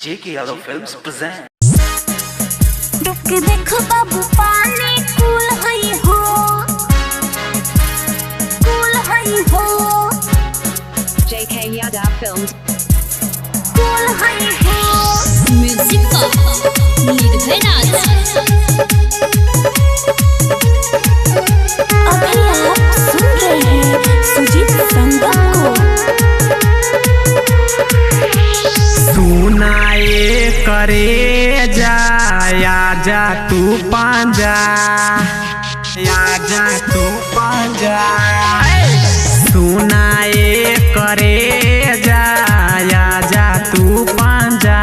जेके Yadav films present. डुबके देखो बाबू पानी कूल हई हो, कूल हई हो। JK Yadav Films कूल हई हो। म्यूजिक का निर्भय राज। अभी आप सुन रहे हैं सुजीत संगम को। सुनाए करे जा जा तू पांजा, जा तू पांजा। सुनाए करे जा तू पांजा।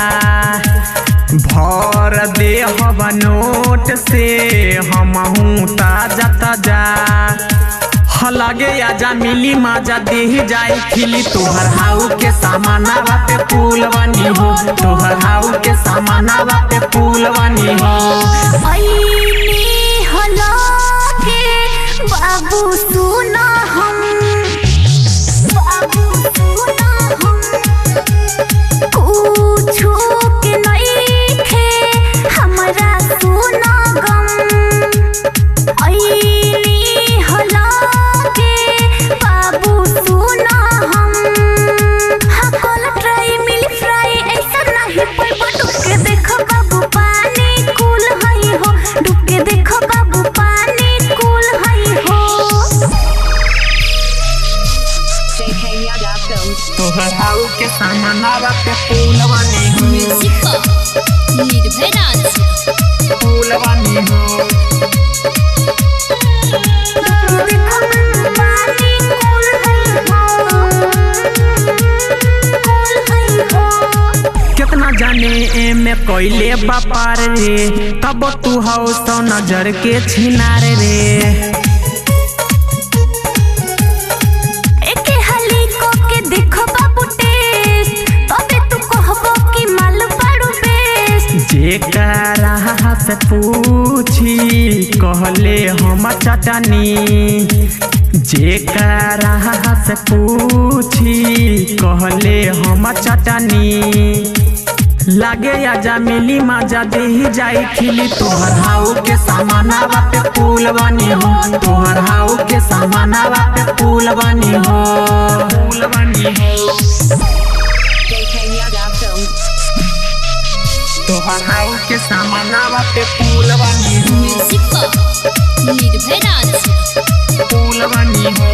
भर दे हवा नोट से हमहू ताजा ताजा। लगे आजा मिली माजा दे जाए खिली। तोहर हाउ के सामानावा पे पुल बनी हो, तोहर हाउ के सामानावा पे पुल बनी हो। ऐनी हला के बाबू सुना हम, बाबू सुना हम। कुछो के नइखे हमरा सुना गम। ऐनी हला बाबू सुना हम। हाँ कॉल ट्राई मिली फ्राई ऐसा नहीं पर डुब के देखो बाबू पानी कूल हई हो। डुब के देखो बाबू पानी कूल हई हो। JK Yadav Films तोहर हाउ के सामानावा पे पुल बनी हो, म्यूजिक का निर्भय राज। पुल बनी हो। कितना जाने एमे कोइले बापार रे, तब तू हो तो नजर के छिनार रे। एके हली को के देखो बाबू टेस्ट, तबे तू कहबो कि माल बड़ू बेस्ट। जेकरा से पूछी कहले हम चटनी, जेकरा से पूछी कहले हम चटनी। लागे आजा मिली माजा दे जाई खिली। तोहर हाउ के सामानावा पे पुल बनी हो, तोहर हाउ के सामानावा पे पुल बनी हो, पुल बनी हो। JK Yadav Films तोहर हाउ के सामानावा पे पुल बनी हो, म्यूजिक का निर्भय राज। पुल बनी हो।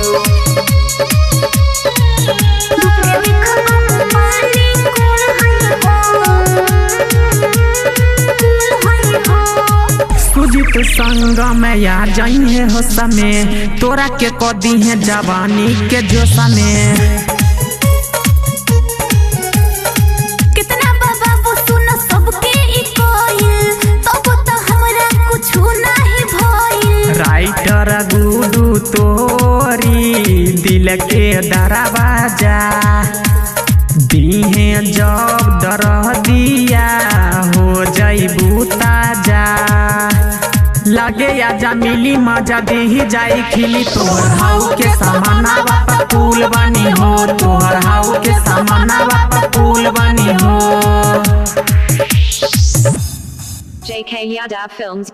सुजीत संग में या जाइए हो समय, तोरा के कदी है जवानी के जोश में। कितना बाबू सुन सबके ई कोइल, तब तो हमरा कुछ नहीं भइल। राइटर गुडू तोरी दिल के दरवाजा दीहे जब दरह दिया हो जाइबू ताजा। लगे आजा मिली मजा दे जाई खिली। तोहर हाउ के सामानावा पे पुल बनी हो, तोहर हाउ के सामानावा पे पुल बनी हो। JK Yadav Films